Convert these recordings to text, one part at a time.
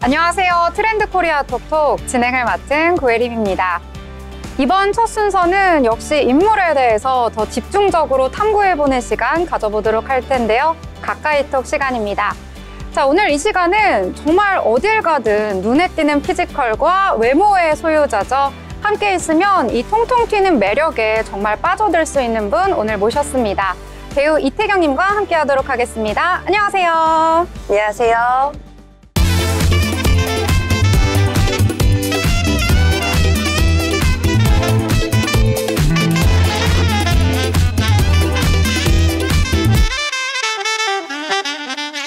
안녕하세요. 트렌드 코리아 톡톡 진행을 맡은 고혜림입니다. 이번 첫 순서는 역시 인물에 대해서 더 집중적으로 탐구해보는 시간 가져보도록 할 텐데요. 가까이 톡 시간입니다. 자, 오늘 이 시간은 정말 어딜 가든 눈에 띄는 피지컬과 외모의 소유자죠. 함께 있으면 이 통통 튀는 매력에 정말 빠져들 수 있는 분 오늘 모셨습니다. 배우 이태경님과 함께 하도록 하겠습니다. 안녕하세요. 안녕하세요.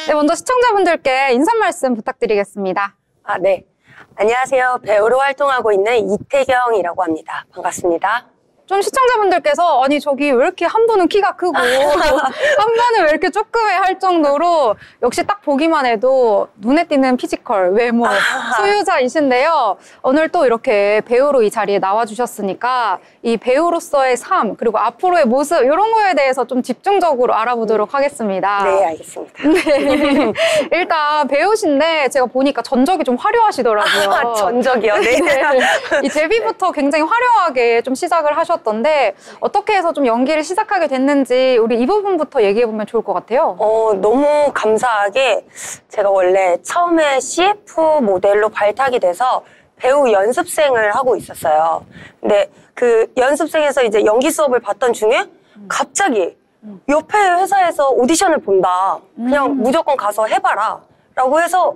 네, 먼저 시청자분들께 인사 말씀 부탁드리겠습니다. 네. 안녕하세요. 배우로 활동하고 있는 이태경이라고 합니다. 반갑습니다. 좀 시청자분들께서 아니 저기 왜 이렇게 한 분은 키가 크고 한 분은 왜 이렇게 조그매 할 정도로 역시 딱 보기만 해도 눈에 띄는 피지컬, 외모 소유자이신데요. 오늘 또 이렇게 배우로 이 자리에 나와주셨으니까 이 배우로서의 삶 그리고 앞으로의 모습 이런 거에 대해서 좀 집중적으로 알아보도록 하겠습니다. 네, 알겠습니다. 네. 일단 배우신데 제가 보니까 전적이 좀 화려하시더라고요. 전적이요? 네. 네. 이 데뷔부터 굉장히 화려하게 좀 시작을 하셨던데 어떻게 해서 좀 연기를 시작하게 됐는지 우리 이 부분부터 얘기해보면 좋을 것 같아요. 너무 감사하게 제가 원래 처음에 CF 모델로 발탁이 돼서 배우 연습생을 하고 있었어요. 근데 그 연습생에서 이제 연기 수업을 받던 중에 갑자기 옆에 회사에서 오디션을 본다. 그냥 무조건 가서 해봐라. 라고 해서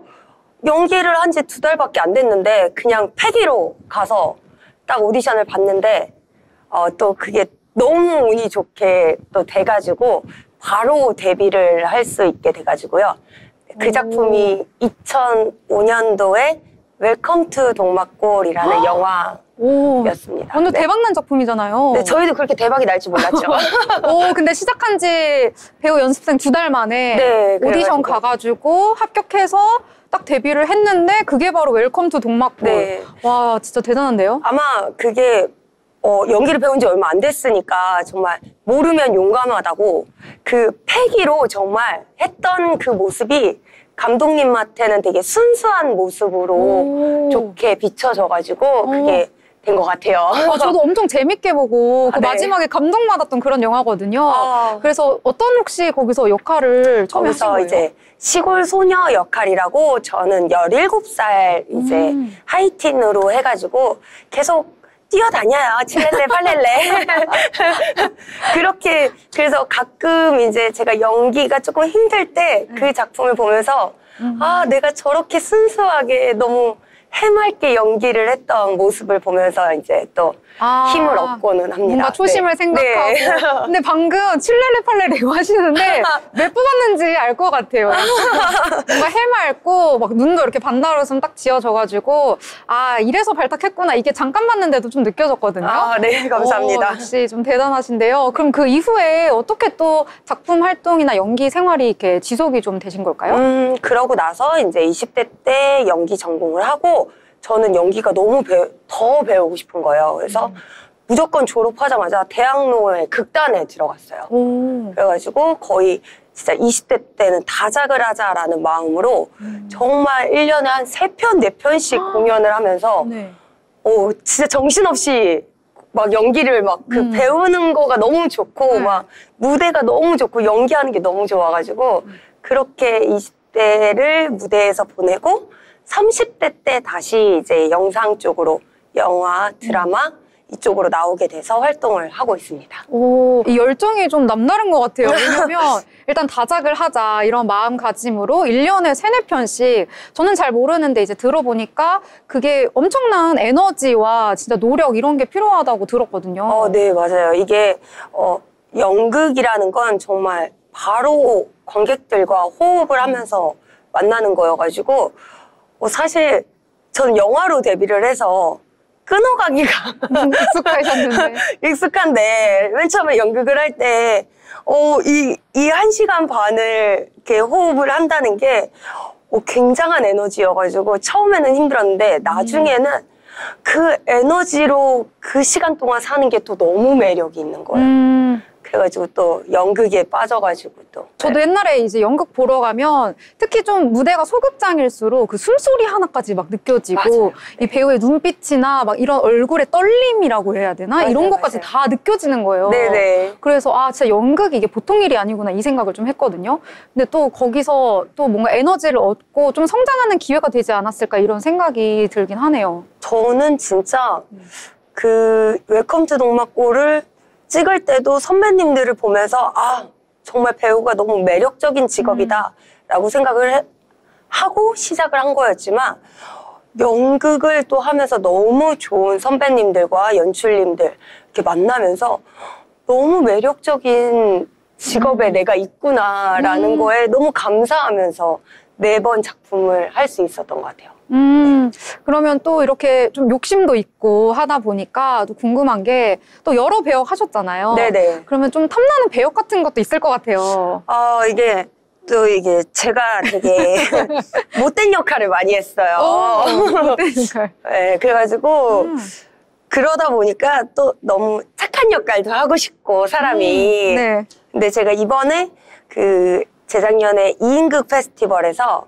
연기를 한 지 2달밖에 안 됐는데 그냥 패기로 가서 딱 오디션을 봤는데 또 그게 너무 운이 좋게 또 돼가지고 바로 데뷔를 할 수 있게 돼가지고요. 그 작품이 2005년도에 웰컴 투 동막골이라는 영화였습니다. 완전 대박난 작품이잖아요. 네, 저희도 그렇게 대박이 날 줄 몰랐죠. 근데 시작한 지 배우 연습생 2달 만에 네, 오디션 가가지고 합격해서 딱 데뷔를 했는데 그게 바로 웰컴 투 동막골. 네. 와, 진짜 대단한데요? 아마 그게 연기를 배운 지 얼마 안 됐으니까 정말 모르면 용감하다고 그 패기로 정말 했던 그 모습이 감독님한테는 되게 순수한 모습으로 좋게 비춰져가지고 그게 된 것 같아요. 저도 엄청 재밌게 보고 그 네. 마지막에 감동받았던 그런 영화거든요. 그래서 어떤 혹시 거기서 역할을 처음에 하신 거예요? 이제 시골 소녀 역할이라고 저는 17살 이제 하이틴으로 해가지고 계속 뛰어다녀요. 칠렐레 팔렐레. 그렇게 그래서 가끔 이제 제가 연기가 조금 힘들 때 그 작품을 보면서 내가 저렇게 순수하게 너무 해맑게 연기를 했던 모습을 보면서 이제 또 힘을 얻고는 합니다. 뭔가 초심을 생각하고. 네. 근데 방금 칠렐레 팔렐레 이거 하시는데 왜 뽑았는지 알 것 같아요. 뭔가 해맑고 막 눈도 이렇게 반달웃음 딱 지어져가지고 이래서 발탁했구나. 이게 잠깐 봤는데도 좀 느껴졌거든요. 네, 감사합니다. 역시 좀 대단하신데요. 그럼 그 이후에 어떻게 또 작품 활동이나 연기 생활이 이렇게 지속이 좀 되신 걸까요? 그러고 나서 이제 20대 때 연기 전공을 하고 저는 연기가 너무 더 배우고 싶은 거예요. 그래서 무조건 졸업하자마자 대학로의 극단에 들어갔어요. 그래가지고 거의 진짜 20대 때는 다작을 하자라는 마음으로 정말 1년에 한 3편, 4편씩 공연을 하면서 진짜 정신없이 막 연기를 막 그 배우는 거가 너무 좋고 막 무대가 너무 좋고 연기하는 게 너무 좋아가지고 그렇게 20대를 무대에서 보내고 30대 때 다시 이제 영상 쪽으로 영화, 드라마 이쪽으로 나오게 돼서 활동을 하고 있습니다. 이 열정이 좀 남다른 것 같아요. 왜냐면 일단 다작을 하자 이런 마음가짐으로 1년에 3-4편씩 저는 잘 모르는데 이제 들어보니까 그게 엄청난 에너지와 진짜 노력 이런 게 필요하다고 들었거든요. 네, 맞아요. 이게 연극이라는 건 정말 바로 관객들과 호흡을 하면서 만나는 거여가지고 사실 저는 영화로 데뷔를 해서 끊어가기가 익숙하셨는데 익숙한데 맨 처음에 연극을 할 때 이 1시간 반을 이렇게 호흡을 한다는 게 굉장한 에너지여가지고 처음에는 힘들었는데 나중에는 그 에너지로 그 시간 동안 사는 게 또 너무 매력이 있는 거예요. 그래가지고 또 연극에 빠져가지고 또. 저도 옛날에 이제 연극 보러 가면 특히 좀 무대가 소극장일수록 그 숨소리 하나까지 막 느껴지고 맞아요. 이 배우의 눈빛이나 막 이런 얼굴의 떨림이라고 해야 되나? 맞아요, 이런 것까지 맞아요. 다 느껴지는 거예요. 네네. 그래서 아 진짜 연극이 이게 보통 일이 아니구나 이 생각을 좀 했거든요. 근데 또 거기서 또 뭔가 에너지를 얻고 좀 성장하는 기회가 되지 않았을까 이런 생각이 들긴 하네요. 저는 진짜 그 웰컴 투 동막골을 찍을 때도 선배님들을 보면서 아 정말 배우가 너무 매력적인 직업이다 라고 생각을 하고 시작을 한 거였지만 연극을 또 하면서 너무 좋은 선배님들과 연출님들 이렇게 만나면서 너무 매력적인 직업에 내가 있구나라는 거에 너무 감사하면서 매번 작품을 할 수 있었던 것 같아요. 그러면 또 이렇게 좀 욕심도 있고 하다 보니까 또 궁금한 게 또 여러 배역 하셨잖아요. 네네. 그러면 좀 탐나는 배역 같은 것도 있을 것 같아요. 이게 또 이게 제가 되게 못된 역할을 많이 했어요. 못된 역할. 네, 그래가지고 그러다 보니까 또 너무 착한 역할도 하고 싶고 사람이. 네. 근데 제가 이번에 그 재작년에 이인극 페스티벌에서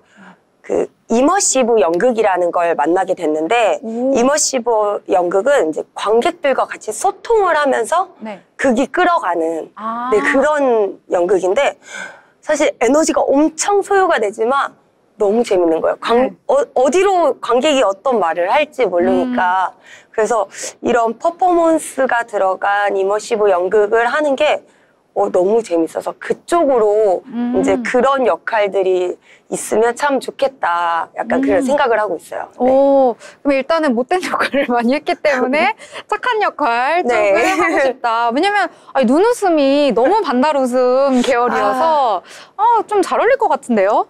그 이머시브 연극이라는 걸 만나게 됐는데 이머시브 연극은 이제 관객들과 같이 소통을 하면서 네. 극이 끌어가는 네, 그런 연극인데 사실 에너지가 엄청 소요가 되지만 너무 재밌는 거예요. 어디로 관객이 어떤 말을 할지 모르니까 그래서 이런 퍼포먼스가 들어간 이머시브 연극을 하는 게 너무 재밌어서 그쪽으로 이제 그런 역할들이 있으면 참 좋겠다. 약간 그런 생각을 하고 있어요. 네. 그럼 일단은 못된 역할을 많이 했기 때문에 착한 역할 쪽을 네. 하고 싶다. 왜냐면 눈웃음이 너무 반달웃음 계열이어서 좀 잘 어울릴 것 같은데요?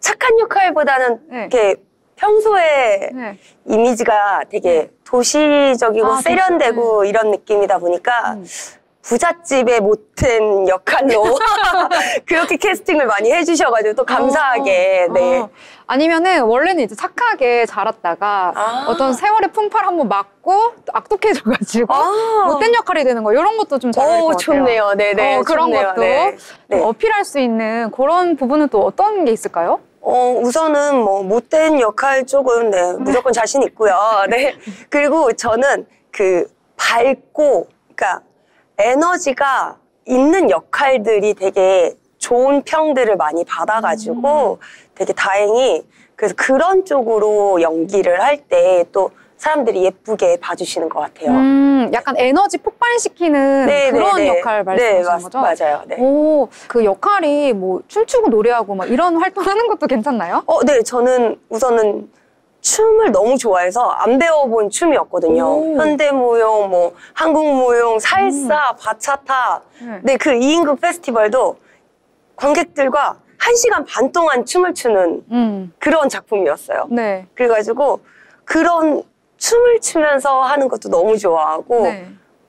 착한 역할보다는 네. 이렇게 평소에 네. 이미지가 되게 도시적이고 세련되고 이런 느낌이다 보니까 부잣집의 못된 역할로 그렇게 캐스팅을 많이 해주셔가지고 또 감사하게 네. 아니면은 원래는 이제 착하게 자랐다가 어떤 세월의 풍파를 한번 맞고 악독해져가지고 못된 역할이 되는 거 이런 것도 좀 잘 어울릴 것 같아요. 좋네요. 네네. 그런 좋네요. 것도 네. 좀 어필할 수 있는 그런 부분은 또 어떤 게 있을까요? 우선은 뭐 못된 역할 쪽은 네, 무조건 자신 있고요. 네. 그리고 저는 그 밝고 그러니까 에너지가 있는 역할들이 되게 좋은 평들을 많이 받아가지고 되게 다행히 그래서 그런 쪽으로 연기를 할 때 또 사람들이 예쁘게 봐주시는 것 같아요. 약간 에너지 폭발시키는 그런 역할 말씀하시는 거죠? 맞아요. 네. 그 역할이 뭐 춤추고 노래하고 막 이런 활동하는 것도 괜찮나요? 네, 저는 우선은 춤을 너무 좋아해서 안 배워본 춤이었거든요. 현대무용, 뭐 한국무용, 살사, 바차타. 네, 그 이인극 페스티벌도 관객들과 1시간 반 동안 춤을 추는 그런 작품이었어요. 네. 그래가지고 그런 춤을 추면서 하는 것도 너무 좋아하고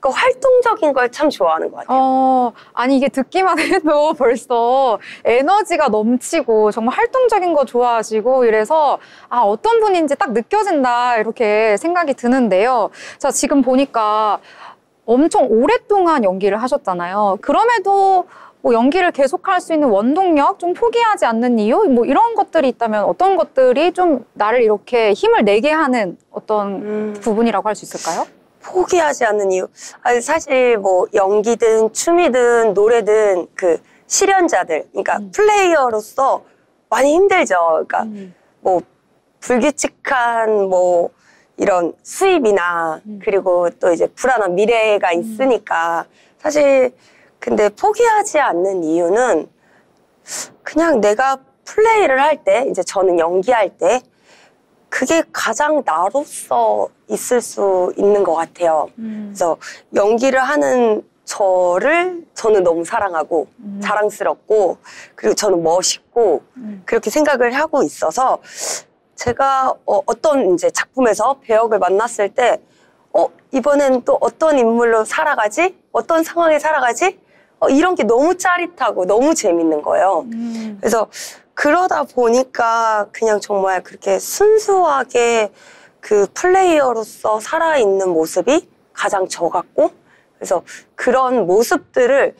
그 활동적인 걸 참 좋아하는 것 같아요. 아니 이게 듣기만 해도 벌써 에너지가 넘치고 정말 활동적인 거 좋아하시고 이래서 어떤 분인지 딱 느껴진다 이렇게 생각이 드는데요. 자, 지금 보니까 엄청 오랫동안 연기를 하셨잖아요. 그럼에도 뭐 연기를 계속할 수 있는 원동력, 좀 포기하지 않는 이유, 뭐 이런 것들이 있다면 어떤 것들이 좀 나를 이렇게 힘을 내게 하는 어떤 부분이라고 할 수 있을까요? 포기하지 않는 이유. 아니, 사실 뭐 연기든 춤이든 노래든 그 실현자들, 그러니까 플레이어로서 많이 힘들죠. 그러니까 뭐 불규칙한 뭐 이런 수입이나 그리고 또 이제 불안한 미래가 있으니까 사실 근데 포기하지 않는 이유는 그냥 내가 플레이를 할 때, 이제 저는 연기할 때 그게 가장 나로서 있을 수 있는 것 같아요. 그래서 연기를 하는 저는 너무 사랑하고 자랑스럽고 그리고 저는 멋있고 그렇게 생각을 하고 있어서 제가 어떤 이제 작품에서 배역을 만났을 때 이번엔 또 어떤 인물로 살아가지? 어떤 상황에 살아가지? 이런 게 너무 짜릿하고 너무 재밌는 거예요. 그래서 그러다 보니까 그냥 정말 그렇게 순수하게 그 플레이어로서 살아있는 모습이 가장 저 같고 그래서 그런 모습들을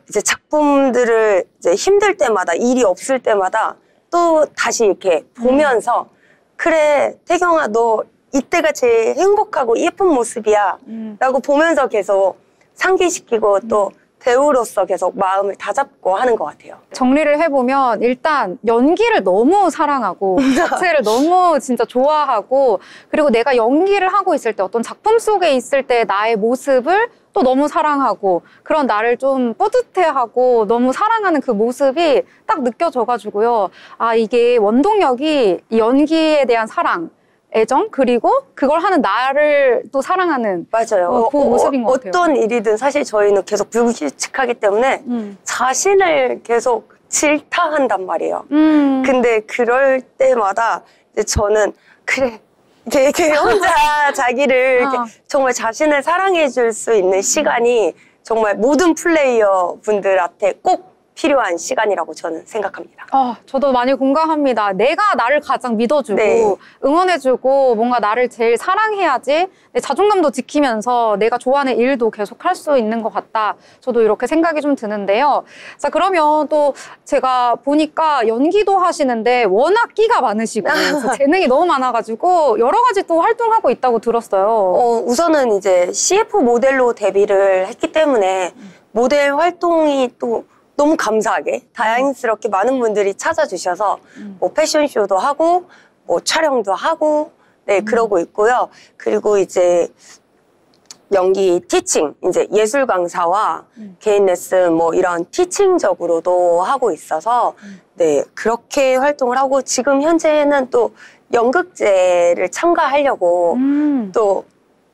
이제 작품들을 이제 힘들 때마다, 일이 없을 때마다 또 다시 이렇게 보면서 그래, 태경아, 너 이때가 제일 행복하고 예쁜 모습이야 라고 보면서 계속 상기시키고 또 배우로서 계속 마음을 다잡고 하는 것 같아요. 정리를 해보면 일단 연기를 너무 사랑하고 자체를 너무 진짜 좋아하고, 그리고 내가 연기를 하고 있을 때 어떤 작품 속에 있을 때 나의 모습을 또 너무 사랑하고, 그런 나를 좀 뿌듯해하고 너무 사랑하는 그 모습이 딱 느껴져가지고요. 아, 이게 원동력이 이 연기에 대한 사랑, 애정, 그리고 그걸 하는 나를 또 사랑하는 맞아요. 그 모습인 것 같아요. 어떤 일이든 사실 저희는 계속 불규칙하기 때문에 자신을 계속 질타한단 말이에요. 근데 그럴 때마다 이제 저는 그래, 이렇게 혼자 자기를 이렇게 정말 자신을 사랑해 줄 수 있는 시간이 정말 모든 플레이어 분들한테 꼭 필요한 시간이라고 저는 생각합니다. 저도 많이 공감합니다. 내가 나를 가장 믿어주고 네. 응원해주고 뭔가 나를 제일 사랑해야지 내 자존감도 지키면서 내가 좋아하는 일도 계속 할 수 있는 것 같다. 저도 이렇게 생각이 좀 드는데요. 자, 그러면 또 제가 보니까 연기도 하시는데 워낙 끼가 많으시고 그래서 재능이 너무 많아가지고 여러 가지 또 활동하고 있다고 들었어요. 우선은 이제 CF 모델로 데뷔를 했기 때문에 모델 활동이 또 너무 감사하게 다행스럽게 많은 분들이 찾아주셔서 뭐 패션쇼도 하고 뭐 촬영도 하고 네 그러고 있고요. 그리고 이제 연기 티칭, 이제 예술 강사와 개인 레슨 뭐 이런 티칭적으로도 하고 있어서 네 그렇게 활동을 하고, 지금 현재는 또 연극제를 참가하려고 또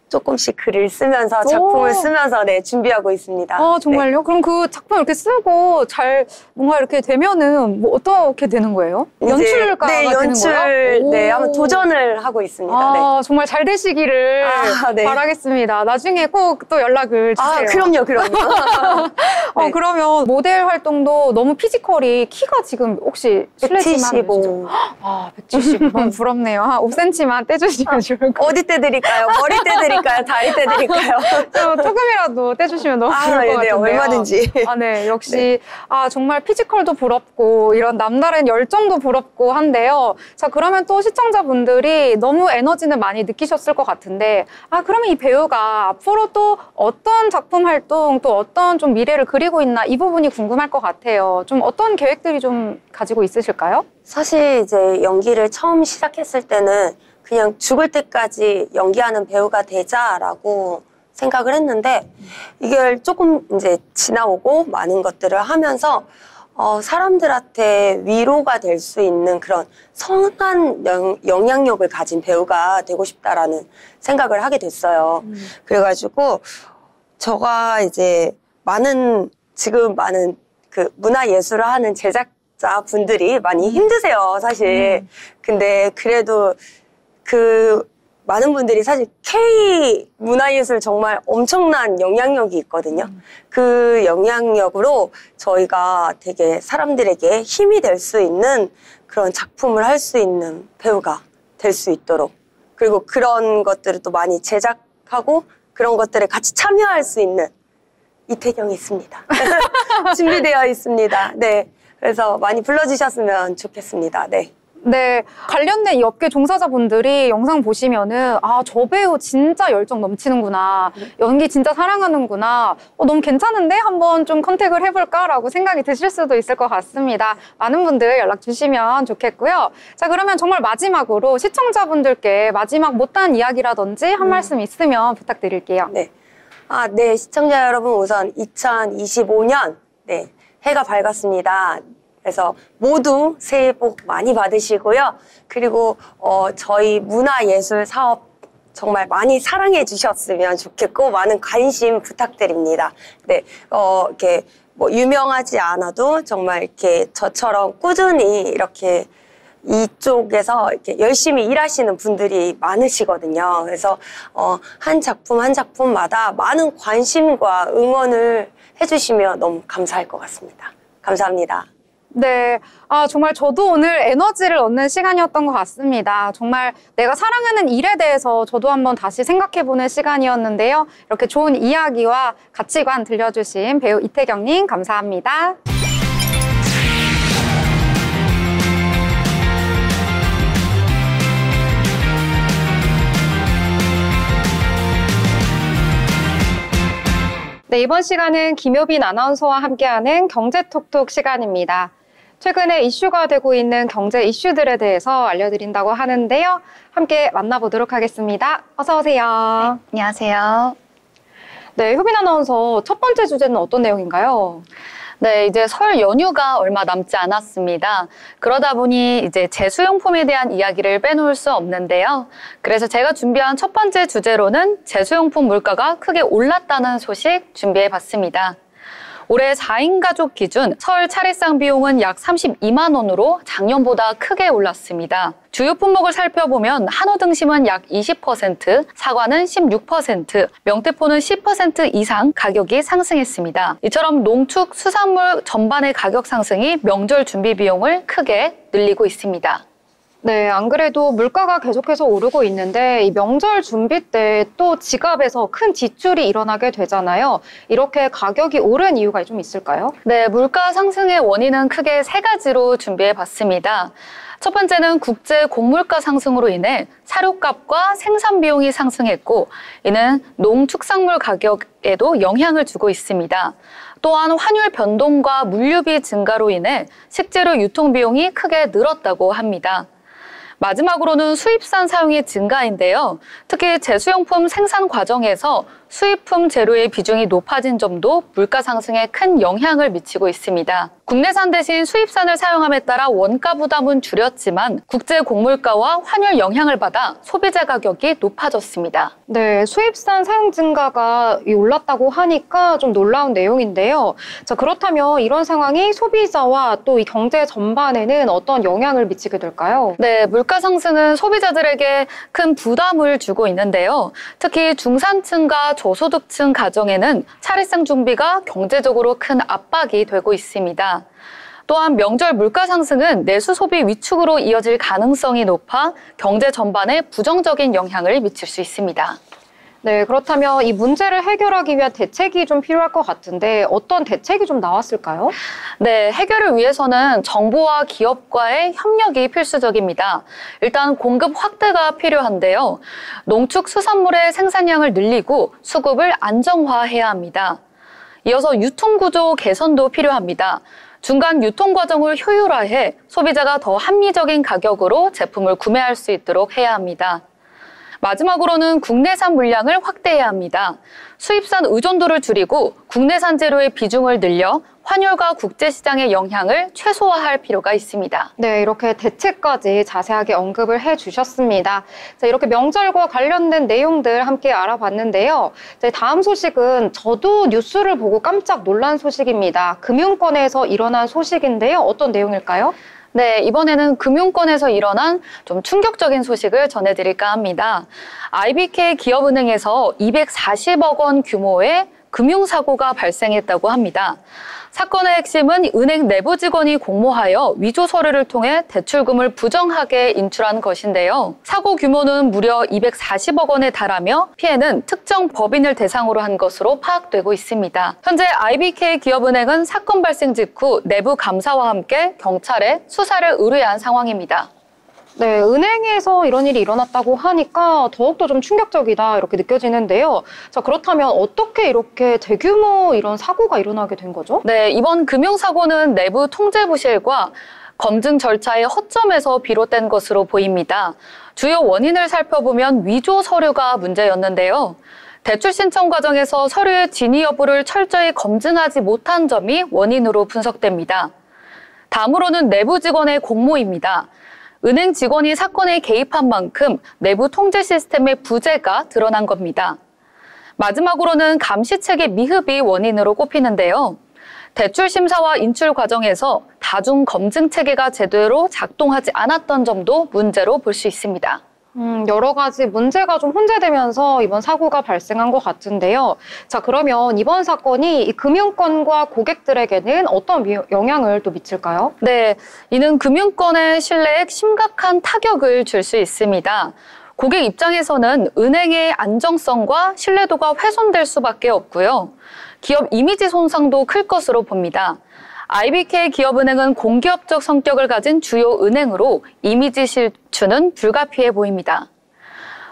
조금씩 글을 쓰면서 작품을 쓰면서 네 준비하고 있습니다. 정말요? 네. 그럼 그 작품 이렇게 쓰고 잘 뭔가 이렇게 되면은 뭐 어떻게 되는 거예요? 연출가가 네, 되는 연출, 거예요? 네, 한번 도전을 하고 있습니다. 네. 정말 잘 되시기를 네. 바라겠습니다. 나중에 꼭 또 연락을 주세요. 그럼요. 네. 그러면 모델 활동도 너무 피지컬이 키가 지금 혹시 실례지만 175. 170. 너무 부럽네요. 한 5cm만 떼주시면 좋을 것 같아요. 어디 떼드릴까요? 머리 떼드릴까요? 다리 떼드릴까요? 조금이라도 떼주시면 너무 좋을 것 네, 같은데요. 얼마든지. 네, 역시 네. 정말 피지컬도 부럽고 이런 남다른 열정도 부럽고 한데요. 자, 그러면 또 시청자분들이 너무 에너지는 많이 느끼셨을 것 같은데, 그러면 이 배우가 앞으로 또 어떤 작품 활동, 또 어떤 좀 미래를 그리고 있나, 이 부분이 궁금할 것 같아요. 좀 어떤 계획들이 좀 가지고 있으실까요? 사실 이제 연기를 처음 시작했을 때는 그냥 죽을 때까지 연기하는 배우가 되자라고 생각을 했는데, 이게 조금 이제 지나오고 많은 것들을 하면서 사람들한테 위로가 될 수 있는 그런 선한 영향력을 가진 배우가 되고 싶다라는 생각을 하게 됐어요. 그래가지고 제가 이제 지금 많은 그 문화예술을 하는 제작자 분들이 많이 힘드세요, 사실. 근데 그래도 그 많은 분들이 사실 K 문화예술 정말 엄청난 영향력이 있거든요. 그 영향력으로 저희가 되게 사람들에게 힘이 될 수 있는 그런 작품을 할 수 있는 배우가 될 수 있도록, 그리고 그런 것들을 또 많이 제작하고 그런 것들에 같이 참여할 수 있는 이태경이 있습니다. 준비되어 있습니다. 네, 그래서 많이 불러주셨으면 좋겠습니다. 네. 네, 관련된 이 업계 종사자분들이 영상 보시면은 저 배우 진짜 열정 넘치는구나, 연기 진짜 사랑하는구나, 너무 괜찮은데 한번 좀 컨택을 해볼까라고 생각이 드실 수도 있을 것 같습니다. 많은 분들 연락 주시면 좋겠고요. 자, 그러면 정말 마지막으로 시청자분들께 마지막 못다한 이야기라든지 한 말씀 있으면 부탁드릴게요. 네. 네, 시청자 여러분, 우선 2025년 네, 해가 밝았습니다. 그래서 모두 새해 복 많이 받으시고요. 그리고 저희 문화예술 사업 정말 많이 사랑해 주셨으면 좋겠고, 많은 관심 부탁드립니다. 네, 이렇게 뭐 유명하지 않아도 정말 이렇게 저처럼 꾸준히 이렇게 이쪽에서 이렇게 열심히 일하시는 분들이 많으시거든요. 그래서 한 작품 한 작품마다 많은 관심과 응원을 해주시면 너무 감사할 것 같습니다. 감사합니다. 네, 정말 저도 오늘 에너지를 얻는 시간이었던 것 같습니다. 정말 내가 사랑하는 일에 대해서 저도 한번 다시 생각해보는 시간이었는데요. 이렇게 좋은 이야기와 가치관 들려주신 배우 이태경님 감사합니다. 네, 이번 시간은 김효빈 아나운서와 함께하는 경제톡톡 시간입니다. 최근에 이슈가 되고 있는 경제 이슈들에 대해서 알려드린다고 하는데요. 함께 만나보도록 하겠습니다. 어서 오세요. 네, 안녕하세요. 네, 효빈 아나운서 첫 번째 주제는 어떤 내용인가요? 네, 이제 설 연휴가 얼마 남지 않았습니다. 그러다 보니 이제 제수용품에 대한 이야기를 빼놓을 수 없는데요. 그래서 제가 준비한 첫 번째 주제로는 제수용품 물가가 크게 올랐다는 소식 준비해봤습니다. 올해 4인 가족 기준 설 차례상 비용은 약 32만 원으로 작년보다 크게 올랐습니다. 주요 품목을 살펴보면 한우 등심은 약 20%, 사과는 16%, 명태포는 10% 이상 가격이 상승했습니다. 이처럼 농축 수산물 전반의 가격 상승이 명절 준비 비용을 크게 늘리고 있습니다. 네, 안 그래도 물가가 계속해서 오르고 있는데 이 명절 준비 때 또 지갑에서 큰 지출이 일어나게 되잖아요. 이렇게 가격이 오른 이유가 좀 있을까요? 네, 물가 상승의 원인은 크게 세 가지로 준비해봤습니다. 첫 번째는 국제 곡물가 상승으로 인해 사료값과 생산 비용이 상승했고, 이는 농축산물 가격에도 영향을 주고 있습니다. 또한 환율 변동과 물류비 증가로 인해 식재료 유통 비용이 크게 늘었다고 합니다. 마지막으로는 수입산 사용의 증가인데요. 특히 제수용품 생산 과정에서 수입품 재료의 비중이 높아진 점도 물가 상승에 큰 영향을 미치고 있습니다. 국내산 대신 수입산을 사용함에 따라 원가 부담은 줄였지만 국제 곡물가와 환율 영향을 받아 소비자 가격이 높아졌습니다. 네, 수입산 사용 증가가 올랐다고 하니까 좀 놀라운 내용인데요. 자, 그렇다면 이런 상황이 소비자와 또 이 경제 전반에는 어떤 영향을 미치게 될까요? 네, 물가 상승은 소비자들에게 큰 부담을 주고 있는데요. 특히 중산층과 저소득층 가정에는 차례상 준비가 경제적으로 큰 압박이 되고 있습니다. 또한 명절 물가 상승은 내수 소비 위축으로 이어질 가능성이 높아 경제 전반에 부정적인 영향을 미칠 수 있습니다. 네, 그렇다면 이 문제를 해결하기 위한 대책이 좀 필요할 것 같은데 어떤 대책이 좀 나왔을까요? 네, 해결을 위해서는 정부와 기업과의 협력이 필수적입니다. 일단 공급 확대가 필요한데요. 농축수산물의 생산량을 늘리고 수급을 안정화해야 합니다. 이어서 유통구조 개선도 필요합니다. 중간 유통 과정을 효율화해 소비자가 더 합리적인 가격으로 제품을 구매할 수 있도록 해야 합니다. 마지막으로는 국내산 물량을 확대해야 합니다. 수입산 의존도를 줄이고 국내산 재료의 비중을 늘려 환율과 국제시장의 영향을 최소화할 필요가 있습니다. 네, 이렇게 대책까지 자세하게 언급을 해주셨습니다. 자, 이렇게 명절과 관련된 내용들 함께 알아봤는데요. 자, 다음 소식은 저도 뉴스를 보고 깜짝 놀란 소식입니다. 금융권에서 일어난 소식인데요. 어떤 내용일까요? 네, 이번에는 금융권에서 일어난 좀 충격적인 소식을 전해드릴까 합니다. IBK 기업은행에서 240억 원 규모의 금융사고가 발생했다고 합니다. 사건의 핵심은 은행 내부 직원이 공모하여 위조 서류를 통해 대출금을 부정하게 인출한 것인데요. 사고 규모는 무려 240억 원에 달하며 피해는 특정 법인을 대상으로 한 것으로 파악되고 있습니다. 현재 IBK 기업은행은 사건 발생 직후 내부 감사와 함께 경찰에 수사를 의뢰한 상황입니다. 네, 은행에서 이런 일이 일어났다고 하니까 더욱더 좀 충격적이다 이렇게 느껴지는데요. 자, 그렇다면 어떻게 이렇게 대규모 이런 사고가 일어나게 된 거죠? 네, 이번 금융사고는 내부 통제 부실과 검증 절차의 허점에서 비롯된 것으로 보입니다. 주요 원인을 살펴보면 위조 서류가 문제였는데요. 대출 신청 과정에서 서류의 진위 여부를 철저히 검증하지 못한 점이 원인으로 분석됩니다. 다음으로는 내부 직원의 공모입니다. 은행 직원이 사건에 개입한 만큼 내부 통제 시스템의 부재가 드러난 겁니다. 마지막으로는 감시체계 미흡이 원인으로 꼽히는데요. 대출 심사와 인출 과정에서 다중 검증 체계가 제대로 작동하지 않았던 점도 문제로 볼 수 있습니다. 여러 가지 문제가 좀 혼재되면서 이번 사고가 발생한 것 같은데요. 자, 그러면 이번 사건이 이 금융권과 고객들에게는 어떤 영향을 또 미칠까요? 네, 이는 금융권의 신뢰에 심각한 타격을 줄 수 있습니다. 고객 입장에서는 은행의 안정성과 신뢰도가 훼손될 수밖에 없고요. 기업 이미지 손상도 클 것으로 봅니다. IBK 기업은행은 공기업적 성격을 가진 주요 은행으로 이미지 실추는 불가피해 보입니다.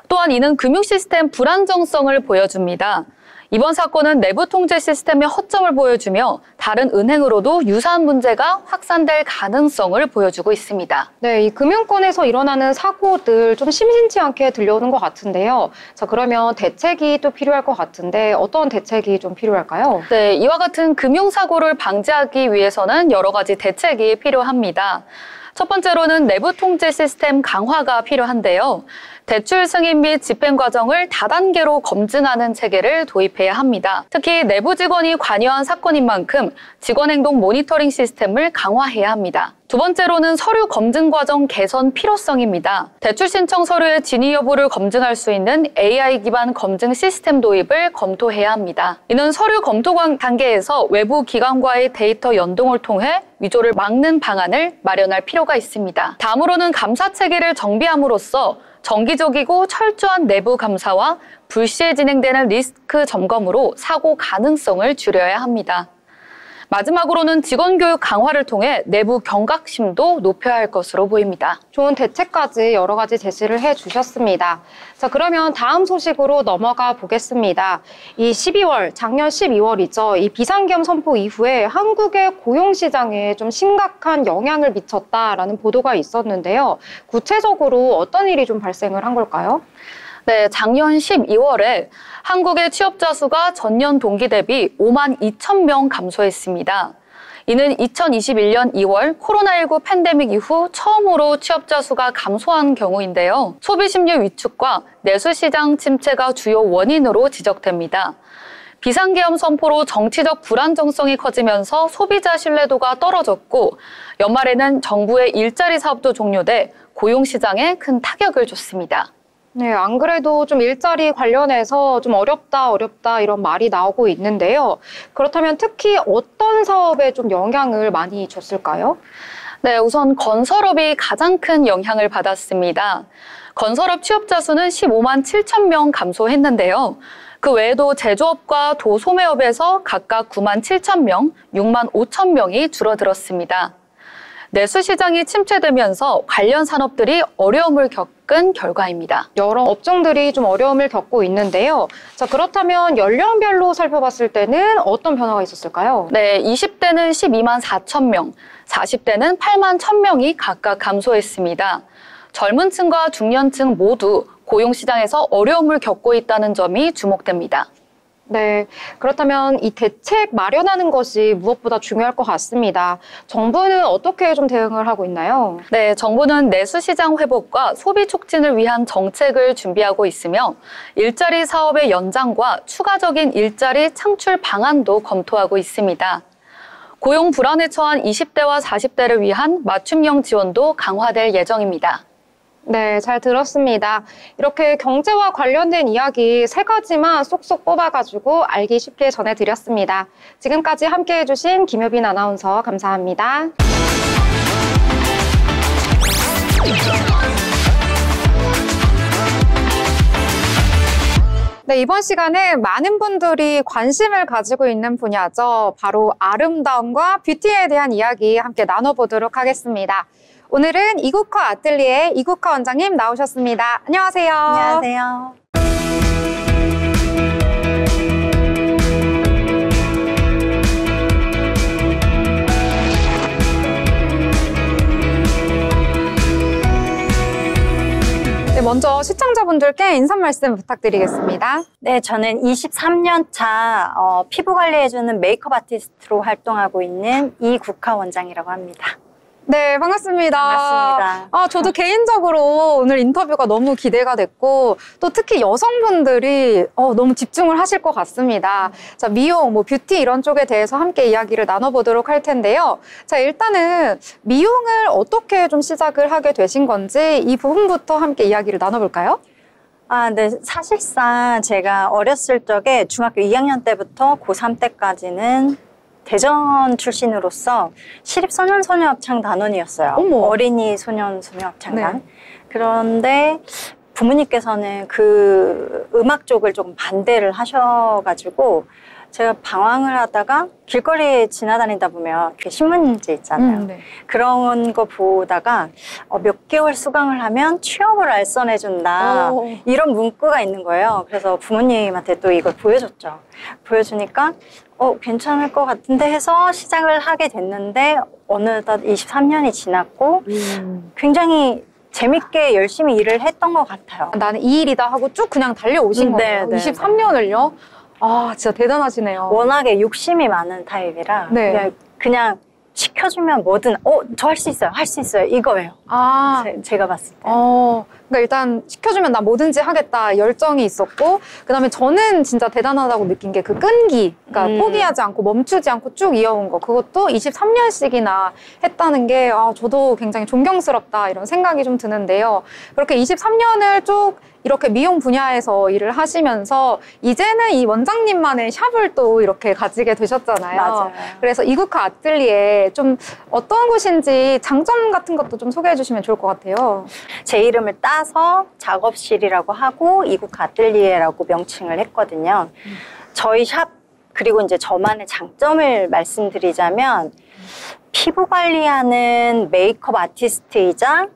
또한 이는 금융 시스템 불안정성을 보여줍니다. 이번 사건은 내부 통제 시스템의 허점을 보여주며 다른 은행으로도 유사한 문제가 확산될 가능성을 보여주고 있습니다. 네, 이 금융권에서 일어나는 사고들 좀 심심치 않게 들려오는 것 같은데요. 자, 그러면 대책이 또 필요할 것 같은데 어떤 대책이 좀 필요할까요? 네, 이와 같은 금융사고를 방지하기 위해서는 여러 가지 대책이 필요합니다. 첫 번째로는 내부 통제 시스템 강화가 필요한데요. 대출 승인 및 집행 과정을 다단계로 검증하는 체계를 도입해야 합니다. 특히 내부 직원이 관여한 사건인 만큼 직원 행동 모니터링 시스템을 강화해야 합니다. 두 번째로는 서류 검증 과정 개선 필요성입니다. 대출 신청 서류의 진위 여부를 검증할 수 있는 AI 기반 검증 시스템 도입을 검토해야 합니다. 이는 서류 검토 단계에서 외부 기관과의 데이터 연동을 통해 위조를 막는 방안을 마련할 필요가 있습니다. 다음으로는 감사 체계를 정비함으로써 정기적이고 철저한 내부 감사와 불시에 진행되는 리스크 점검으로 사고 가능성을 줄여야 합니다. 마지막으로는 직원 교육 강화를 통해 내부 경각심도 높여야 할 것으로 보입니다. 좋은 대책까지 여러 가지 제시를 해주셨습니다. 자, 그러면 다음 소식으로 넘어가 보겠습니다. 이 12월, 작년 12월이죠. 이 비상계엄 선포 이후에 한국의 고용시장에 좀 심각한 영향을 미쳤다라는 보도가 있었는데요. 구체적으로 어떤 일이 좀 발생을 한 걸까요? 네, 작년 12월에 한국의 취업자 수가 전년 동기 대비 5만 2천 명 감소했습니다. 이는 2021년 2월 코로나19 팬데믹 이후 처음으로 취업자 수가 감소한 경우인데요. 소비 심리 위축과 내수 시장 침체가 주요 원인으로 지적됩니다. 비상계엄 선포로 정치적 불안정성이 커지면서 소비자 신뢰도가 떨어졌고 연말에는 정부의 일자리 사업도 종료돼 고용시장에 큰 타격을 줬습니다. 네, 안 그래도 좀 일자리 관련해서 좀 어렵다 이런 말이 나오고 있는데요. 그렇다면 특히 어떤 사업에 좀 영향을 많이 줬을까요? 네, 우선 건설업이 가장 큰 영향을 받았습니다. 건설업 취업자 수는 15만 7천 명 감소했는데요. 그 외에도 제조업과 도소매업에서 각각 9만 7천 명, 6만 5천 명이 줄어들었습니다. 내수 시장이 침체되면서 관련 산업들이 어려움을 겪은 결과입니다. 여러 업종들이 좀 어려움을 겪고 있는데요. 자, 그렇다면 연령별로 살펴봤을 때는 어떤 변화가 있었을까요? 네, 20대는 12만 4천 명, 40대는 8만 1천 명이 각각 감소했습니다. 젊은 층과 중년층 모두 고용시장에서 어려움을 겪고 있다는 점이 주목됩니다. 네, 그렇다면 이 대책 마련하는 것이 무엇보다 중요할 것 같습니다. 정부는 어떻게 좀 대응을 하고 있나요? 네, 정부는 내수시장 회복과 소비 촉진을 위한 정책을 준비하고 있으며 일자리 사업의 연장과 추가적인 일자리 창출 방안도 검토하고 있습니다. 고용 불안에 처한 20대와 40대를 위한 맞춤형 지원도 강화될 예정입니다. 네, 잘 들었습니다. 이렇게 경제와 관련된 이야기 3가지만 쏙쏙 뽑아가지고 알기 쉽게 전해드렸습니다. 지금까지 함께해 주신 김효빈 아나운서 감사합니다. 네, 이번 시간은 많은 분들이 관심을 가지고 있는 분야죠. 바로 아름다움과 뷰티에 대한 이야기 함께 나눠보도록 하겠습니다. 오늘은 이국화 아틀리에 이국화 원장님 나오셨습니다. 안녕하세요. 안녕하세요. 네, 먼저 시청자분들께 인사 말씀 부탁드리겠습니다. 네, 저는 23년 차 피부 관리해주는 메이크업 아티스트로 활동하고 있는 이국화 원장이라고 합니다. 네, 반갑습니다. 반갑습니다. 저도 개인적으로 오늘 인터뷰가 너무 기대가 됐고, 또 특히 여성분들이 너무 집중을 하실 것 같습니다. 자, 미용, 뷰티 이런 쪽에 대해서 함께 이야기를 나눠보도록 할 텐데요. 자, 일단은 미용을 어떻게 좀 시작을 하게 되신 건지 이 부분부터 함께 이야기를 나눠볼까요? 네. 사실상 제가 어렸을 적에 중학교 2학년 때부터 고3 때까지는 대전 출신으로서 시립소년소녀합창단원이었어요. 어머. 어린이 소년소녀합창단. 네. 그런데 부모님께서는 그 음악 쪽을 조금 반대를 하셔가지고 제가 방황을 하다가 길거리에 지나다니다 보면 그 신문지 있잖아요. 네. 그런 거 보다가 몇 개월 수강을 하면 취업을 알선해준다. 이런 문구가 있는 거예요. 그래서 부모님한테 또 이걸 보여줬죠. 보여주니까 괜찮을 것 같은데 해서 시작을 하게 됐는데 어느덧 23년이 지났고 굉장히 재밌게 열심히 일을 했던 것 같아요. 나는 이 일이다 하고 쭉 그냥 달려오신 거예요. 네, 23년을요? 진짜 대단하시네요. 워낙에 욕심이 많은 타입이라 네. 그냥 시켜주면 뭐든 저 할 수 있어요. 할 수 있어요. 이거예요. 제가 봤을 때. 그러니까 일단 시켜주면 나 뭐든지 하겠다 열정이 있었고, 그다음에 저는 진짜 대단하다고 느낀 게 그 끈기, 그러니까 포기하지 않고 멈추지 않고 쭉 이어온 거, 그것도 23년씩이나 했다는 게 저도 굉장히 존경스럽다 이런 생각이 좀 드는데요. 그렇게 23년을 쭉 이렇게 미용 분야에서 일을 하시면서 이제는 이 원장님만의 샵을 또 이렇게 가지게 되셨잖아요. 맞아요. 그래서 이국화 아틀리에 좀 어떤 곳인지 장점 같은 것도 좀 소개해 주시면 좋을 것 같아요. 제 이름을 따서 작업실이라고 하고 이국화 아틀리에라고 명칭을 했거든요. 저희 샵 그리고 이제 저만의 장점을 말씀드리자면 피부 관리하는 메이크업 아티스트이자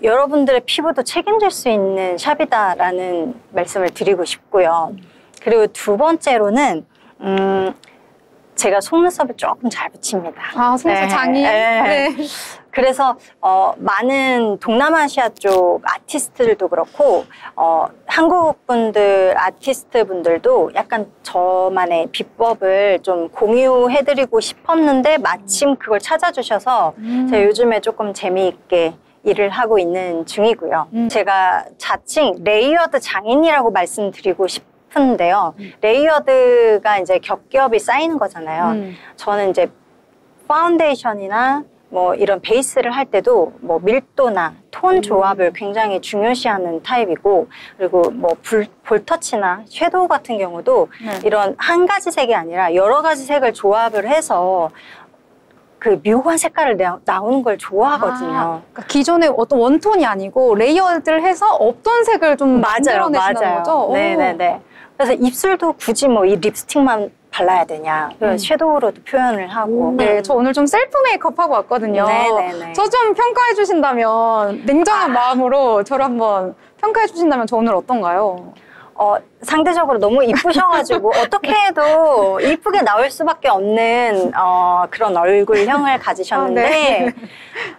여러분들의 피부도 책임질 수 있는 샵이다라는 말씀을 드리고 싶고요. 그리고 두 번째로는 제가 속눈썹을 조금 잘 붙입니다. 속눈썹 장인. 네. 그래서 많은 동남아시아 쪽 아티스트들도 그렇고 한국 분들 아티스트 분들도 약간 저만의 비법을 좀 공유해드리고 싶었는데 마침 그걸 찾아주셔서 제가 요즘에 조금 재미있게 일을 하고 있는 중이고요. 제가 자칭 레이어드 장인이라고 말씀드리고 싶은데요. 레이어드가 이제 겹겹이 쌓이는 거잖아요. 저는 이제 파운데이션이나 이런 베이스를 할 때도 밀도나 톤 조합을 굉장히 중요시하는 타입이고, 그리고 볼터치나 섀도우 같은 경우도 이런 한 가지 색이 아니라 여러 가지 색을 조합을 해서 그 묘한 색깔을 나오는 걸 좋아하거든요. 그러니까 기존의 어떤 원톤이 아니고 레이어드를 해서 없던 색을 좀 만들어내시는 거죠? 네네네. 그래서 입술도 굳이 이 립스틱만 발라야 되냐. 섀도우로도 표현을 하고. 네, 저 오늘 좀 셀프 메이크업 하고 왔거든요. 네네네. 저 좀 평가해 주신다면, 냉정한 마음으로 저를 한번 평가해 주신다면 저 오늘 어떤가요? 상대적으로 너무 이쁘셔가지고 어떻게 해도 이쁘게 나올 수밖에 없는 그런 얼굴형을 가지셨는데 네.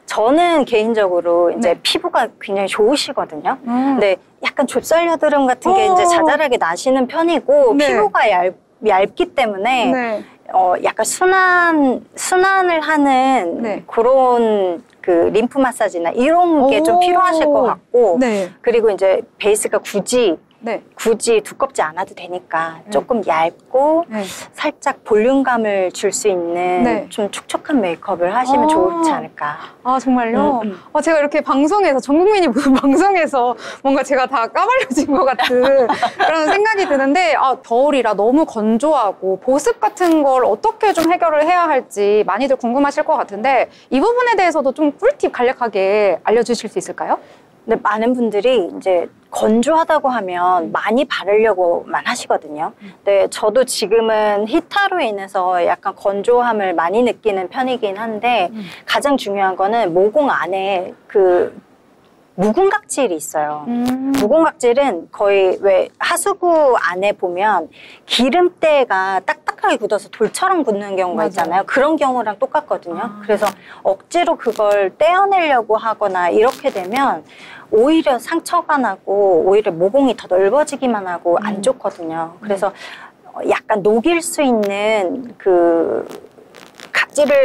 저는 개인적으로 이제 피부가 굉장히 좋으시거든요. 근데 약간 좁쌀여드름 같은 게 이제 자잘하게 나시는 편이고 피부가 얇기 때문에 약간 순환을 하는 그런 그 림프 마사지나 이런 게 좀 필요하실 것 같고 그리고 이제 베이스가 굳이 두껍지 않아도 되니까 조금 얇고 살짝 볼륨감을 줄 수 있는 좀 촉촉한 메이크업을 하시면 좋지 않을까. 정말요? 제가 이렇게 방송에서, 전 국민이 보는 방송에서 뭔가 제가 다 까발려진 것 같은 그런 생각이 드는데, 겨울이라 너무 건조하고 보습 같은 걸 어떻게 좀 해결을 해야 할지 많이들 궁금하실 것 같은데, 이 부분에 대해서도 좀 꿀팁 간략하게 알려주실 수 있을까요? 근데 많은 분들이 이제 건조하다고 하면 많이 바르려고만 하시거든요. 근데 저도 지금은 히타로 인해서 약간 건조함을 많이 느끼는 편이긴 한데 가장 중요한 거는 모공 안에 그 묵은 각질이 있어요. 묵은 각질은 거의 왜 하수구 안에 보면 기름때가 딱딱하게 굳어서 돌처럼 굳는 경우가 있잖아요. 그런 경우랑 똑같거든요. 그래서 억지로 그걸 떼어내려고 하거나 이렇게 되면 오히려 상처가 나고 오히려 모공이 더 넓어지기만 하고 안 좋거든요. 그래서 약간 녹일 수 있는 그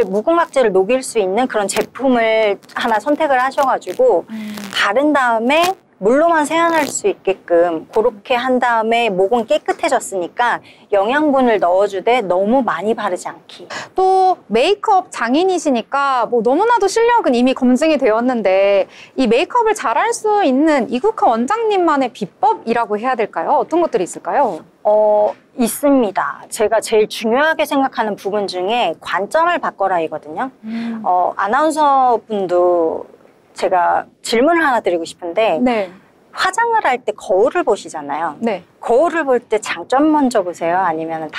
무궁각질을 녹일 수 있는 그런 제품을 하나 선택을 하셔가지고 바른 다음에 물로만 세안할 수 있게끔 그렇게 한 다음에 목은 깨끗해졌으니까 영양분을 넣어주되 너무 많이 바르지 않기. 또 메이크업 장인이시니까 뭐 너무나도 실력은 이미 검증이 되었는데 이 메이크업을 잘할 수 있는 이국화 원장님만의 비법이라고 해야 될까요? 어떤 것들이 있을까요? 있습니다. 제가 제일 중요하게 생각하는 부분 중에 관점을 바꿔라이거든요. 아나운서 분도 제가 질문을 하나 드리고 싶은데 네. 화장을 할 때 거울을 보시잖아요. 네. 거울을 볼 때 장점 먼저 보세요? 아니면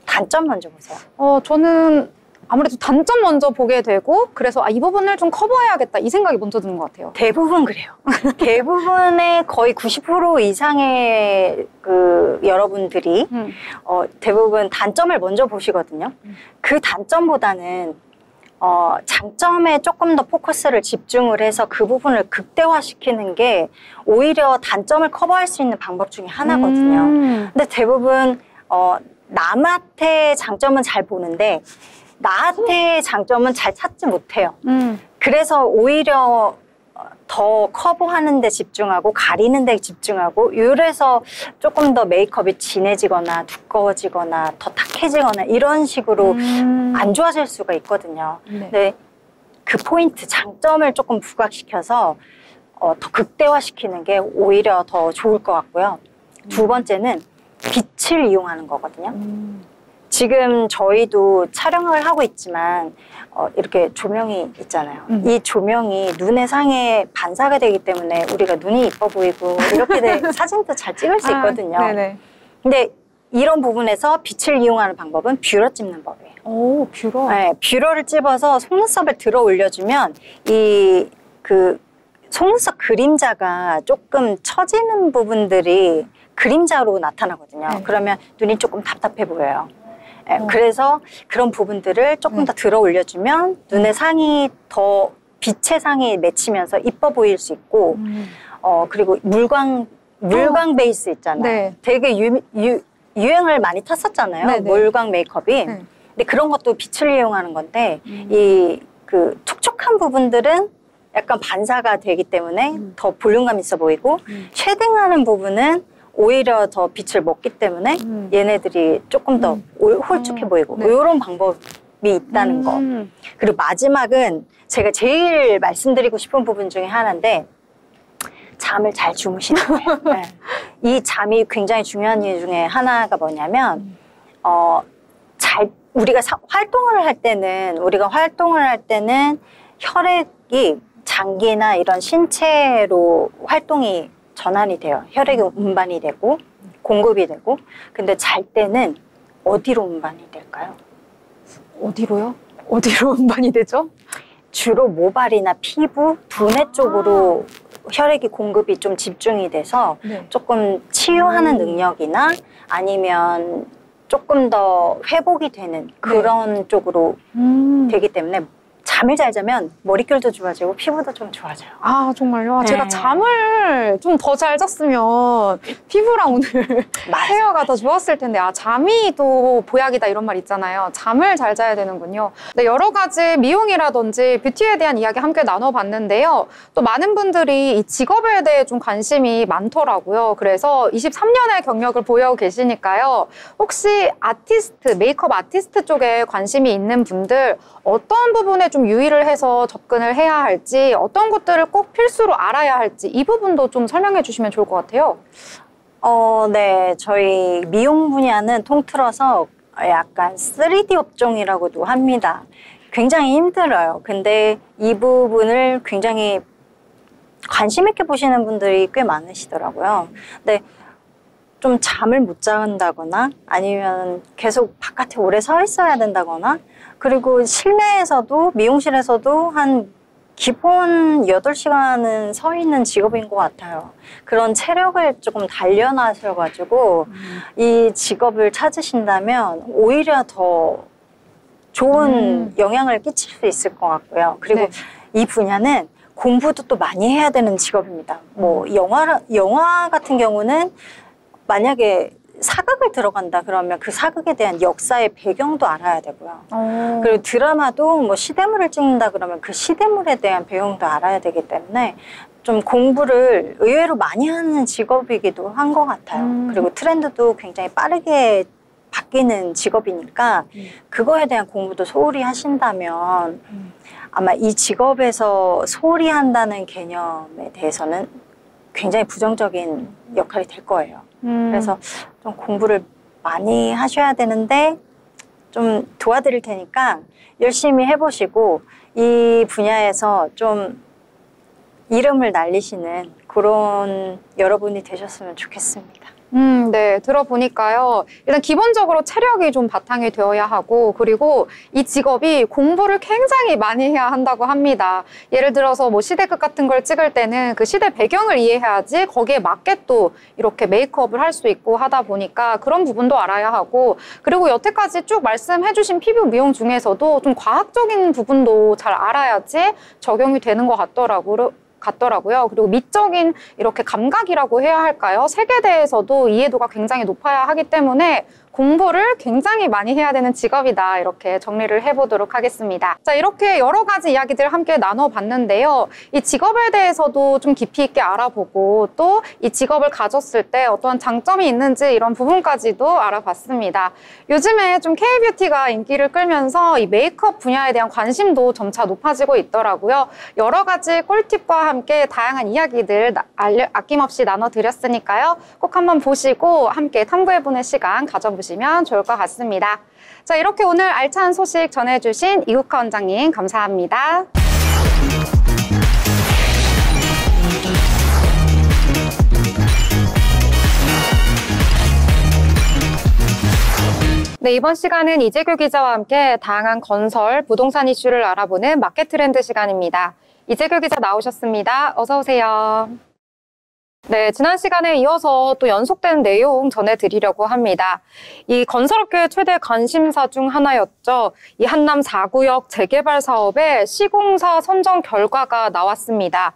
단점 먼저 보세요? 저는 아무래도 단점 먼저 보게 되고 그래서 이 부분을 좀 커버해야겠다 이 생각이 먼저 드는 것 같아요. 대부분 그래요. 대부분의 거의 90% 이상의 여러분들이 대부분 단점을 먼저 보시거든요. 그 단점보다는 장점에 조금 더 포커스를 집중을 해서 그 부분을 극대화시키는 게 오히려 단점을 커버할 수 있는 방법 중에 하나거든요. 근데 대부분 남한테 장점은 잘 보는데 나한테의 장점은 잘 찾지 못해요. 그래서 오히려 더 커버하는 데 집중하고 가리는 데 집중하고 이래서 조금 더 메이크업이 진해지거나 두꺼워지거나 더 탁해지거나 이런 식으로 안 좋아질 수가 있거든요. 네. 근데 그 포인트, 장점을 조금 부각시켜서 더 극대화시키는 게 오히려 더 좋을 것 같고요. 두 번째는 빛을 이용하는 거거든요. 지금 저희도 촬영을 하고 있지만 이렇게 조명이 있잖아요. 이 조명이 눈의 상에 반사가 되기 때문에 우리가 눈이 이뻐 보이고 이렇게 사진도 잘 찍을 수 있거든요. 네네. 근데 이런 부분에서 빛을 이용하는 방법은 뷰러 찝는 법이에요. 오, 뷰러. 네, 뷰러를 찝어서 속눈썹을 들어 올려주면 속눈썹 그림자가 조금 처지는 부분들이 그림자로 나타나거든요. 네. 그러면 눈이 조금 답답해 보여요. 그래서 그런 부분들을 조금 더 들어 올려주면 눈의 상이 더 빛의 상이 맺히면서 이뻐 보일 수 있고 그리고 물광 베이스 있잖아요. 네. 되게 유행을 많이 탔었잖아요. 네네. 물광 메이크업이. 네. 근데 그런 것도 빛을 이용하는 건데 그 촉촉한 부분들은 약간 반사가 되기 때문에 더 볼륨감 있어 보이고 쉐딩하는 부분은 오히려 더 빛을 먹기 때문에 얘네들이 조금 더 홀쭉해 보이고 네. 이런 방법이 있다는 거. 그리고 마지막은 제가 제일 말씀드리고 싶은 부분 중에 하나인데 잠을 잘 주무시는 거예요. 네. 이 잠이 굉장히 중요한 이유 중에 하나가 뭐냐면 우리가 활동을 할 때는 혈액이 장기나 이런 신체로 활동이 전환이 돼요. 혈액이 운반이 되고 공급이 되고. 근데 잘 때는 어디로 운반이 될까요? 어디로요? 어디로 운반이 되죠? 주로 모발이나 피부, 두뇌 쪽으로 혈액이 공급이 좀 집중이 돼서 네. 조금 치유하는 능력이나 아니면 조금 더 회복이 되는 그런 쪽으로 되기 때문에 잠을 잘 자면 머릿결도 좋아지고 피부도 좀 좋아져요. 아, 정말요? 네. 제가 잠을 좀 더 잘 잤으면 피부랑 오늘 헤어가 더 좋았을 텐데 잠이 또 보약이다 이런 말 있잖아요. 잠을 잘 자야 되는군요. 네, 여러 가지 미용이라든지 뷰티에 대한 이야기 함께 나눠봤는데요. 또 많은 분들이 이 직업에 대해 좀 관심이 많더라고요. 그래서 23년의 경력을 보유하고 계시니까요. 혹시 메이크업 아티스트 쪽에 관심이 있는 분들 어떤 부분에 좀 유의를 해서 접근을 해야 할지 어떤 것들을 꼭 필수로 알아야 할지 이 부분도 좀 설명해 주시면 좋을 것 같아요. 네. 저희 미용 분야는 통틀어서 약간 3D 업종이라고도 합니다. 굉장히 힘들어요. 근데 이 부분을 굉장히 관심 있게 보시는 분들이 꽤 많으시더라고요. 근데 좀 잠을 못 잔다거나 아니면 계속 바깥에 오래 서 있어야 된다거나 그리고 실내에서도 미용실에서도 한 기본 8시간은 서 있는 직업인 것 같아요. 그런 체력을 조금 단련하셔가지고 이 직업을 찾으신다면 오히려 더 좋은 영향을 끼칠 수 있을 것 같고요. 그리고 네. 이 분야는 공부도 또 많이 해야 되는 직업입니다. 뭐 영화 같은 경우는 만약에 사극을 들어간다 그러면 그 사극에 대한 역사의 배경도 알아야 되고요. 그리고 드라마도 뭐 시대물을 찍는다 그러면 그 시대물에 대한 배경도 알아야 되기 때문에 좀 공부를 의외로 많이 하는 직업이기도 한 것 같아요. 그리고 트렌드도 굉장히 빠르게 바뀌는 직업이니까 그거에 대한 공부도 소홀히 하신다면 아마 이 직업에서 소홀히 한다는 개념에 대해서는 굉장히 부정적인 역할이 될 거예요. 그래서 좀 공부를 많이 하셔야 되는데 좀 도와드릴 테니까 열심히 해보시고 이 분야에서 좀 이름을 날리시는 그런 여러분이 되셨으면 좋겠습니다. 네. 들어보니까요. 일단 기본적으로 체력이 좀 바탕이 되어야 하고, 그리고 이 직업이 공부를 굉장히 많이 해야 한다고 합니다. 예를 들어서 뭐 시대극 같은 걸 찍을 때는 그 시대 배경을 이해해야지 거기에 맞게 또 이렇게 메이크업을 할 수 있고 하다 보니까 그런 부분도 알아야 하고, 그리고 여태까지 쭉 말씀해주신 피부 미용 중에서도 좀 과학적인 부분도 잘 알아야지 적용이 되는 것 같더라고요. 그리고 미적인 이렇게 감각이라고 해야 할까요? 색에 대해서도 이해도가 굉장히 높아야 하기 때문에 공부를 굉장히 많이 해야 되는 직업이다. 이렇게 정리를 해보도록 하겠습니다. 자, 이렇게 여러 가지 이야기들 함께 나눠봤는데요. 이 직업에 대해서도 좀 깊이 있게 알아보고 또 이 직업을 가졌을 때 어떠한 장점이 있는지 이런 부분까지도 알아봤습니다. 요즘에 좀 K-뷰티가 인기를 끌면서 이 메이크업 분야에 대한 관심도 점차 높아지고 있더라고요. 여러 가지 꿀팁과 함께 다양한 이야기들 아낌없이 나눠드렸으니까요. 꼭 한번 보시고 함께 탐구해보는 시간 가져보시면 좋을 것 같습니다. 자, 이렇게 오늘 알찬 소식 전해주신 이국화 원장님 감사합니다. 네, 이번 시간은 이재규 기자와 함께 다양한 건설, 부동산 이슈를 알아보는 마켓 트렌드 시간입니다. 이재규 기자 나오셨습니다. 어서 오세요. 네, 지난 시간에 이어서 또 연속된 내용 전해드리려고 합니다. 이 건설업계의 최대 관심사 중 하나였죠. 이 한남 4구역 재개발 사업의 시공사 선정 결과가 나왔습니다.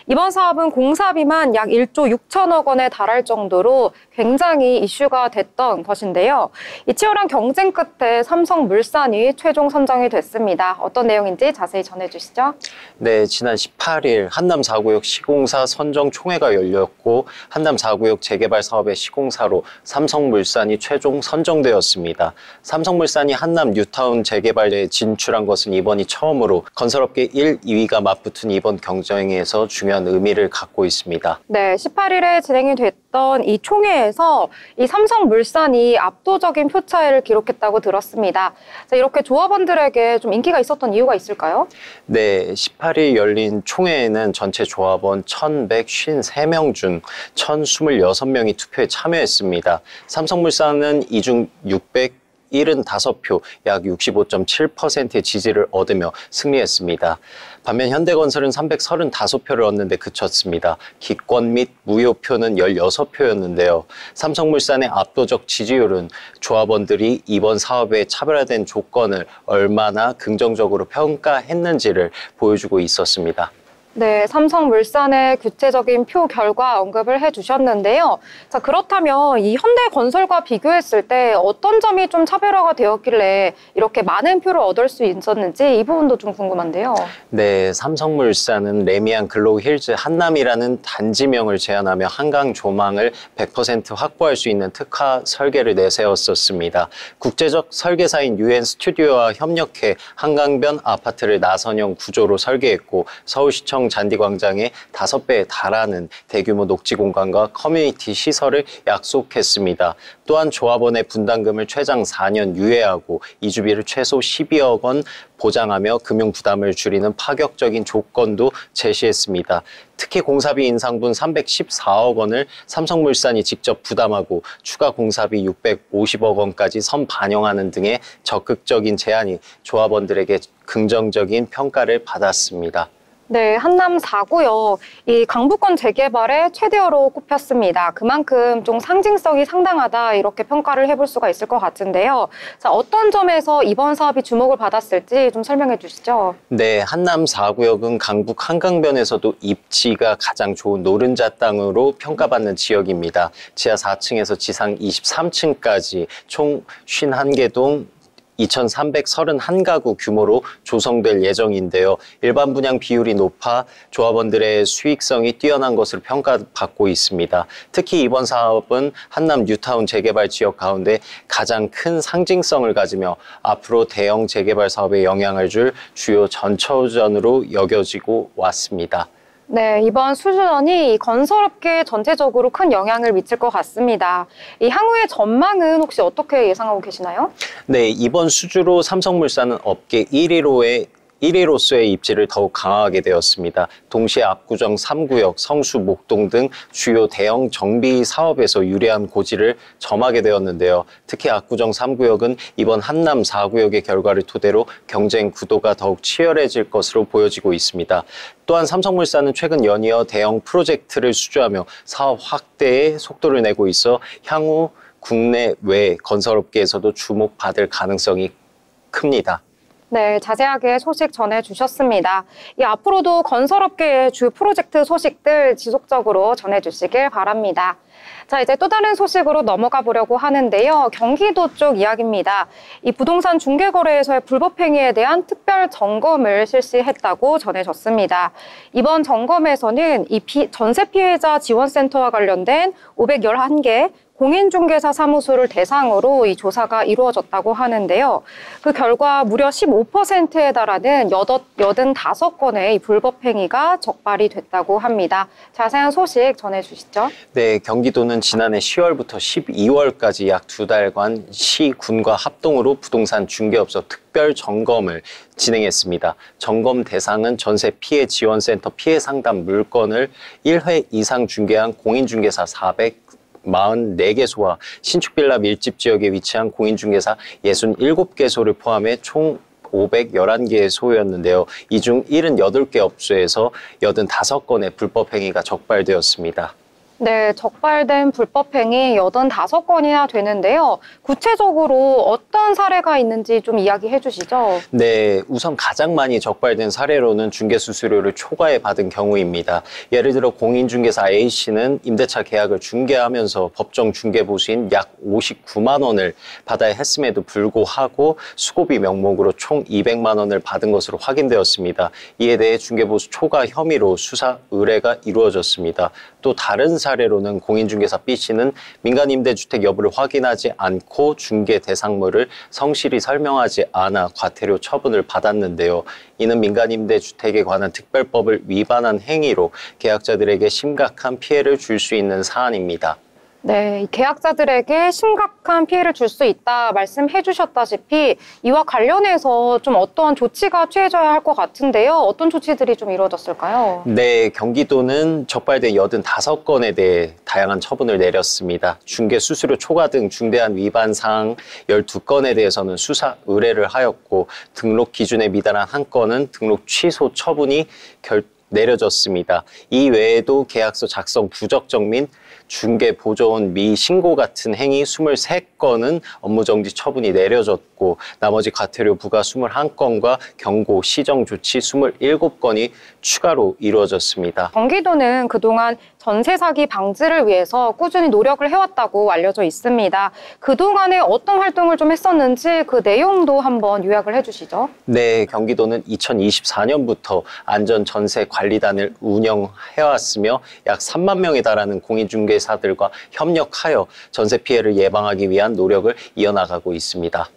이번 사업은 공사비만 약 1조 6천억 원에 달할 정도로 굉장히 이슈가 됐던 것인데요. 이 치열한 경쟁 끝에 삼성물산이 최종 선정이 됐습니다. 어떤 내용인지 자세히 전해주시죠. 네, 지난 18일 한남 4구역 시공사 선정 총회가 열렸고 한남 4구역 재개발 사업의 시공사로 삼성물산이 최종 선정되었습니다. 삼성물산이 한남 뉴타운 재개발에 진출한 것은 이번이 처음으로 건설업계 1, 2위가 맞붙은 이번 경쟁에서 중요한 의미를 갖고 있습니다. 네, 18일에 진행이 됐던 이 총회에서 이 삼성물산이 압도적인 표차를 기록했다고 들었습니다. 자, 이렇게 조합원들에게 좀 인기가 있었던 이유가 있을까요? 네, 18일 열린 총회에는 전체 조합원 1,153명 중 1,026명이 투표에 참여했습니다. 삼성물산은 이 중 675표, 약 65.7%의 지지를 얻으며 승리했습니다. 반면 현대건설은 335표를 얻는데 그쳤습니다. 기권 및 무효표는 16표였는데요. 삼성물산의 압도적 지지율은 조합원들이 이번 사업의 차별화된 조건을 얼마나 긍정적으로 평가했는지를 보여주고 있었습니다. 네, 삼성물산의 구체적인 표 결과 언급을 해주셨는데요. 자, 그렇다면 이 현대건설과 비교했을 때 어떤 점이 좀 차별화가 되었길래 이렇게 많은 표를 얻을 수 있었는지 이 부분도 좀 궁금한데요. 네, 삼성물산은 레미안 글로우힐즈 한남이라는 단지명을 제안하며 한강 조망을 100% 확보할 수 있는 특화 설계를 내세웠었습니다. 국제적 설계사인 UN 스튜디오와 협력해 한강변 아파트를 나선형 구조로 설계했고 서울시청 잔디광장에 5배에 달하는 대규모 녹지 공간과 커뮤니티 시설을 약속했습니다. 또한 조합원의 분담금을 최장 4년 유예하고 이주비를 최소 12억 원 보장하며 금융 부담을 줄이는 파격적인 조건도 제시했습니다. 특히 공사비 인상분 314억 원을 삼성물산이 직접 부담하고 추가 공사비 650억 원까지 선반영하는 등의 적극적인 제안이 조합원들에게 긍정적인 평가를 받았습니다. 네, 한남 4구역. 이 강북권 재개발의 최대어로 꼽혔습니다. 그만큼 좀 상징성이 상당하다 이렇게 평가를 해볼 수가 있을 것 같은데요. 자, 어떤 점에서 이번 사업이 주목을 받았을지 좀 설명해 주시죠. 네, 한남 4구역은 강북 한강변에서도 입지가 가장 좋은 노른자 땅으로 평가받는 지역입니다. 지하 4층에서 지상 23층까지 총 51개 동 2,331가구 규모로 조성될 예정인데요. 일반 분양 비율이 높아 조합원들의 수익성이 뛰어난 것으로 평가받고 있습니다. 특히 이번 사업은 한남 뉴타운 재개발 지역 가운데 가장 큰 상징성을 가지며 앞으로 대형 재개발 사업에 영향을 줄 주요 전초전으로 여겨지고 왔습니다. 네, 이번 수주전이 건설업계 전체적으로 큰 영향을 미칠 것 같습니다. 이 향후의 전망은 혹시 어떻게 예상하고 계시나요? 네, 이번 수주로 삼성물산은 업계 1위로서의 입지를 더욱 강화하게 되었습니다. 동시에 압구정 3구역, 성수, 목동 등 주요 대형 정비 사업에서 유리한 고지를 점하게 되었는데요. 특히 압구정 3구역은 이번 한남 4구역의 결과를 토대로 경쟁 구도가 더욱 치열해질 것으로 보여지고 있습니다. 또한 삼성물산은 최근 연이어 대형 프로젝트를 수주하며 사업 확대에 속도를 내고 있어 향후 국내외 건설업계에서도 주목받을 가능성이 큽니다. 네, 자세하게 소식 전해주셨습니다. 앞으로도 건설업계의 주 프로젝트 소식들 지속적으로 전해주시길 바랍니다. 자, 이제 또 다른 소식으로 넘어가 보려고 하는데요. 경기도 쪽 이야기입니다. 이 부동산 중개거래에서의 불법행위에 대한 특별 점검을 실시했다고 전해졌습니다. 이번 점검에서는 이 전세 피해자 지원센터와 관련된 511개 공인중개사 사무소를 대상으로 이 조사가 이루어졌다고 하는데요. 그 결과 무려 15%에 달하는 85건의 이 불법 행위가 적발이 됐다고 합니다. 자세한 소식 전해주시죠. 네, 경기도는 지난해 10월부터 12월까지 약 2달간 시, 군과 합동으로 부동산 중개업소 특별 점검을 진행했습니다. 점검 대상은 전세 피해 지원센터 피해 상담 물건을 1회 이상 중개한 공인중개사 444개소와 신축빌라 밀집 지역에 위치한 공인중개사 67개소를 포함해 총 511개소였는데요. 이 중 78개 업소에서 85건의 불법 행위가 적발되었습니다. 네, 적발된 불법행위 85건이나 되는데요. 구체적으로 어떤 사례가 있는지 좀 이야기해 주시죠. 네, 우선 가장 많이 적발된 사례로는 중개수수료를 초과해 받은 경우입니다. 예를 들어 공인중개사 A씨는 임대차 계약을 중개하면서 법정 중개보수인 약 59만 원을 받아야 했음에도 불구하고 수고비 명목으로 총 200만 원을 받은 것으로 확인되었습니다. 이에 대해 중개보수 초과 혐의로 수사 의뢰가 이루어졌습니다. 또 다른 사례로는 공인중개사 B씨는 민간임대주택 여부를 확인하지 않고 중개 대상물을 성실히 설명하지 않아 과태료 처분을 받았는데요. 이는 민간임대주택에 관한 특별법을 위반한 행위로 계약자들에게 심각한 피해를 줄 수 있는 사안입니다. 네, 계약자들에게 심각한 피해를 줄 수 있다 말씀해 주셨다시피 이와 관련해서 좀 어떠한 조치가 취해져야 할 것 같은데요. 어떤 조치들이 좀 이루어졌을까요? 네, 경기도는 적발된 85건에 대해 다양한 처분을 내렸습니다. 중개 수수료 초과 등 중대한 위반 사항 12건에 대해서는 수사 의뢰를 하였고 등록 기준에 미달한 1건은 등록 취소 처분이 내려졌습니다. 이 외에도 계약서 작성 부적정 및 중개 보조원 미신고 같은 행위 23건은 업무정지 처분이 내려졌고 나머지 과태료 부과 21건과 경고 시정 조치 27건이 추가로 이루어졌습니다. 경기도는 그동안 전세 사기 방지를 위해서 꾸준히 노력을 해왔다고 알려져 있습니다. 그동안에 어떤 활동을 좀 했었는지 그 내용도 한번 요약을 해주시죠. 네, 경기도는 2024년부터 안전전세관리단을 운영해왔으며 약 3만 명에 달하는 공인중개사들과 협력하여 전세 피해를 예방하기 위한 노력을 이어나가고 있습니다.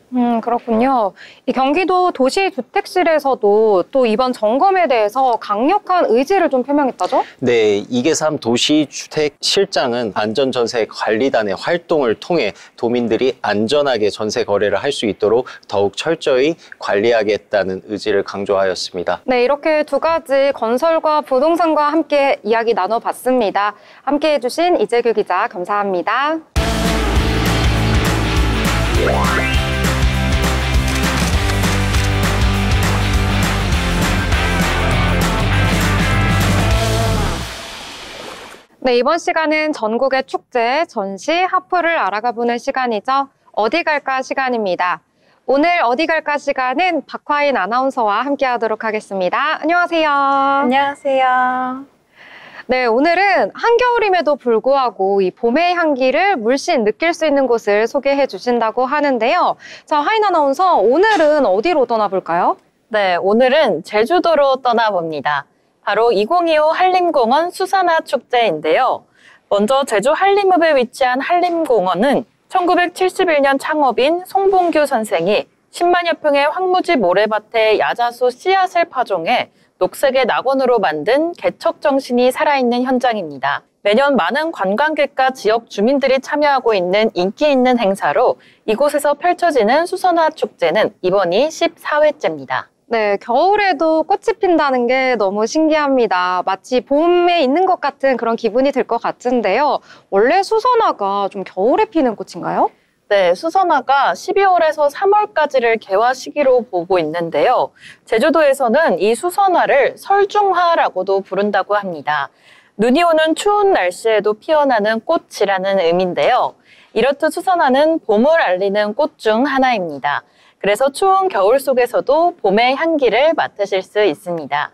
그렇군요. 이 경기도 도시주택실에서도 또 이번 점검에 대해서 강력한 의지를 좀 표명했다죠? 네, 이계삼 도시주택실장은 안전전세관리단의 활동을 통해 도민들이 안전하게 전세 거래를 할 수 있도록 더욱 철저히 관리하겠다는 의지를 강조하였습니다. 네, 이렇게 두 가지 건설과 부동산과 함께 이야기 나눠봤습니다. 함께해 주신 이재규 기자 감사합니다. 네, 이번 시간은 전국의 축제, 전시, 하프를 알아가보는 시간이죠. 어디 갈까 시간입니다. 오늘 어디 갈까 시간은 박화인 아나운서와 함께 하도록 하겠습니다. 안녕하세요. 안녕하세요. 네, 오늘은 한겨울임에도 불구하고 이 봄의 향기를 물씬 느낄 수 있는 곳을 소개해 주신다고 하는데요. 자, 하인 아나운서, 오늘은 어디로 떠나볼까요? 네, 오늘은 제주도로 떠나봅니다. 바로 2025 한림공원 수산화 축제인데요. 먼저 제주 한림읍에 위치한 한림공원은 1971년 창업인 송봉규 선생이 10만여 평의 황무지 모래밭에 야자수 씨앗을 파종해 녹색의 낙원으로 만든 개척 정신이 살아있는 현장입니다. 매년 많은 관광객과 지역 주민들이 참여하고 있는 인기 있는 행사로 이곳에서 펼쳐지는 수선화 축제는 이번이 14회째입니다. 네, 겨울에도 꽃이 핀다는 게 너무 신기합니다. 마치 봄에 있는 것 같은 그런 기분이 들 것 같은데요. 원래 수선화가 좀 겨울에 피는 꽃인가요? 네, 수선화가 12월에서 3월까지를 개화 시기로 보고 있는데요. 제주도에서는 이 수선화를 설중화라고도 부른다고 합니다. 눈이 오는 추운 날씨에도 피어나는 꽃이라는 의미인데요. 이렇듯 수선화는 봄을 알리는 꽃 중 하나입니다. 그래서 추운 겨울 속에서도 봄의 향기를 맡으실 수 있습니다.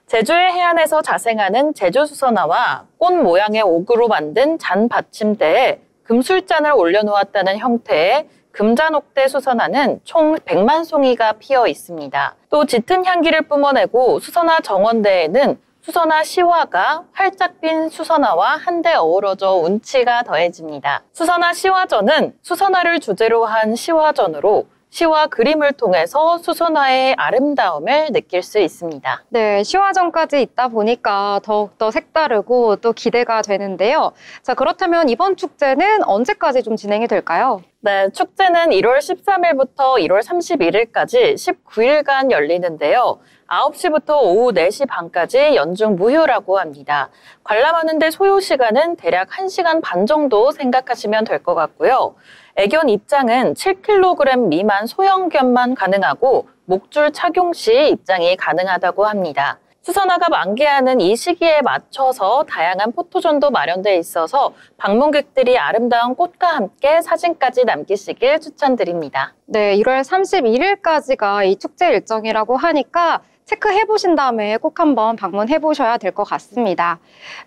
제주의 해안에서 자생하는 제주수선화와 꽃 모양의 옥으로 만든 잔 받침대에 금술잔을 올려놓았다는 형태의 금잔옥대 수선화는 총 100만 송이가 피어 있습니다. 또 짙은 향기를 뿜어내고 수선화 정원대에는 수선화 시화가 활짝 핀 수선화와 한데 어우러져 운치가 더해집니다. 수선화 시화전은 수선화를 주제로 한 시화전으로 시와 그림을 통해서 수선화의 아름다움을 느낄 수 있습니다. 네, 시화전까지 있다 보니까 더욱더 색다르고 또 기대가 되는데요. 자, 그렇다면 이번 축제는 언제까지 좀 진행이 될까요? 네, 축제는 1월 13일부터 1월 31일까지 19일간 열리는데요. 9시부터 오후 4시 반까지 연중 무휴라고 합니다. 관람하는 데 소요 시간은 대략 1시간 반 정도 생각하시면 될 것 같고요. 애견 입장은 7kg 미만 소형견만 가능하고 목줄 착용 시 입장이 가능하다고 합니다. 수선화가 만개하는 이 시기에 맞춰서 다양한 포토존도 마련되어 있어서 방문객들이 아름다운 꽃과 함께 사진까지 남기시길 추천드립니다. 네, 1월 31일까지가 이 축제 일정이라고 하니까 체크해 보신 다음에 꼭 한번 방문해 보셔야 될 것 같습니다.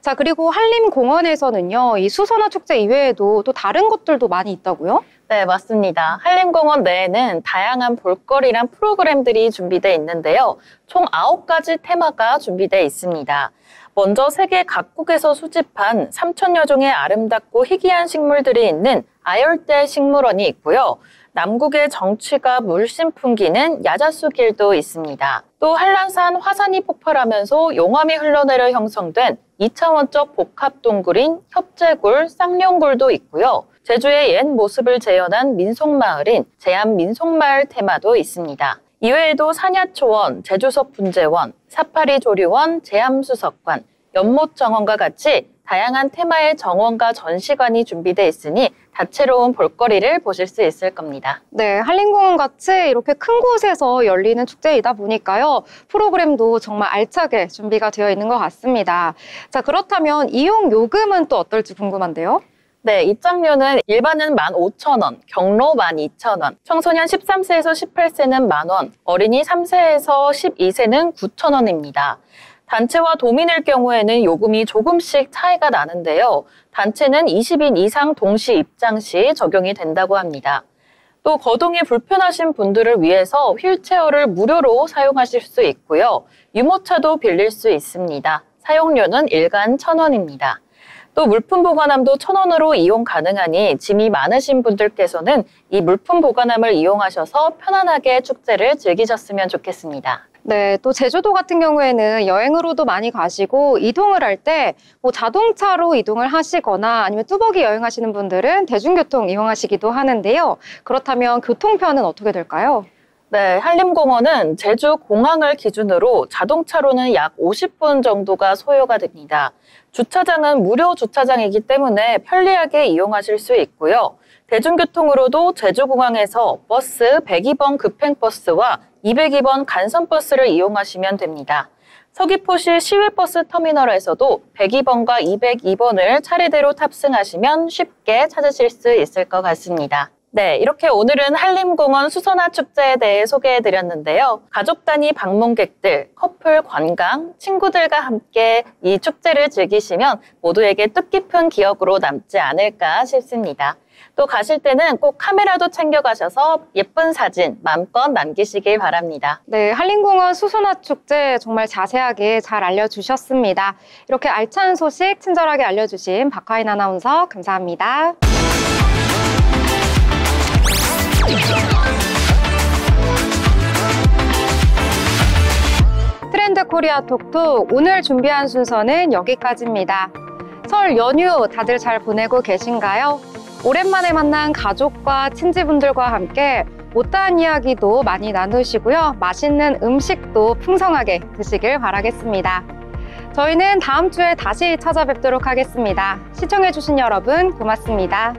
자, 그리고 한림공원에서는요, 이 수선화 축제 이외에도 또 다른 것들도 많이 있다고요? 네, 맞습니다. 한림공원 내에는 다양한 볼거리랑 프로그램들이 준비되어 있는데요. 총 9가지 테마가 준비되어 있습니다. 먼저 세계 각국에서 수집한 3,000여 종의 아름답고 희귀한 식물들이 있는 아열대 식물원이 있고요. 남국의 정취가 물씬 풍기는 야자수길도 있습니다. 또 한란산 화산이 폭발하면서 용암이 흘러내려 형성된 2차원적 복합동굴인 협재굴, 쌍룡굴도 있고요. 제주의 옛 모습을 재현한 민속마을인 제암민속마을 테마도 있습니다. 이외에도 산야초원, 제주석분재원, 사파리조류원, 제암수석관, 연못정원과 같이 다양한 테마의 정원과 전시관이 준비되어 있으니 다채로운 볼거리를 보실 수 있을 겁니다. 네, 한림공원 같이 이렇게 큰 곳에서 열리는 축제이다 보니까요. 프로그램도 정말 알차게 준비가 되어 있는 것 같습니다. 자, 그렇다면 이용 요금은 또 어떨지 궁금한데요. 네, 입장료는 일반은 15,000원, 경로 12,000원, 청소년 13세에서 18세는 만원, 어린이 3세에서 12세는 9,000원입니다. 단체와 도민일 경우에는 요금이 조금씩 차이가 나는데요. 단체는 20인 이상 동시 입장 시 적용이 된다고 합니다. 또 거동이 불편하신 분들을 위해서 휠체어를 무료로 사용하실 수 있고요. 유모차도 빌릴 수 있습니다. 사용료는 일간 1,000원입니다. 또 물품 보관함도 1,000원으로 이용 가능하니 짐이 많으신 분들께서는 이 물품 보관함을 이용하셔서 편안하게 축제를 즐기셨으면 좋겠습니다. 네, 또 제주도 같은 경우에는 여행으로도 많이 가시고 이동을 할 때 뭐 자동차로 이동을 하시거나 아니면 뚜벅이 여행하시는 분들은 대중교통 이용하시기도 하는데요. 그렇다면 교통편은 어떻게 될까요? 네, 한림공원은 제주 공항을 기준으로 자동차로는 약 50분 정도가 소요가 됩니다. 주차장은 무료 주차장이기 때문에 편리하게 이용하실 수 있고요. 대중교통으로도 제주공항에서 버스 102번 급행버스와 202번 간선버스를 이용하시면 됩니다. 서귀포시 시외버스 터미널에서도 102번과 202번을 차례대로 탑승하시면 쉽게 찾으실 수 있을 것 같습니다. 네, 이렇게 오늘은 한림공원 수선화 축제에 대해 소개해드렸는데요. 가족 단위 방문객들, 커플 관광, 친구들과 함께 이 축제를 즐기시면 모두에게 뜻깊은 기억으로 남지 않을까 싶습니다. 또 가실 때는 꼭 카메라도 챙겨가셔서 예쁜 사진 마음껏 남기시길 바랍니다. 네, 한림공원 수선화 축제 정말 자세하게 잘 알려주셨습니다. 이렇게 알찬 소식 친절하게 알려주신 박하인 아나운서 감사합니다. 트렌드 코리아 톡톡 오늘 준비한 순서는 여기까지입니다. 설 연휴 다들 잘 보내고 계신가요? 오랜만에 만난 가족과 친지분들과 함께 못다한 이야기도 많이 나누시고요. 맛있는 음식도 풍성하게 드시길 바라겠습니다. 저희는 다음 주에 다시 찾아뵙도록 하겠습니다. 시청해주신 여러분 고맙습니다.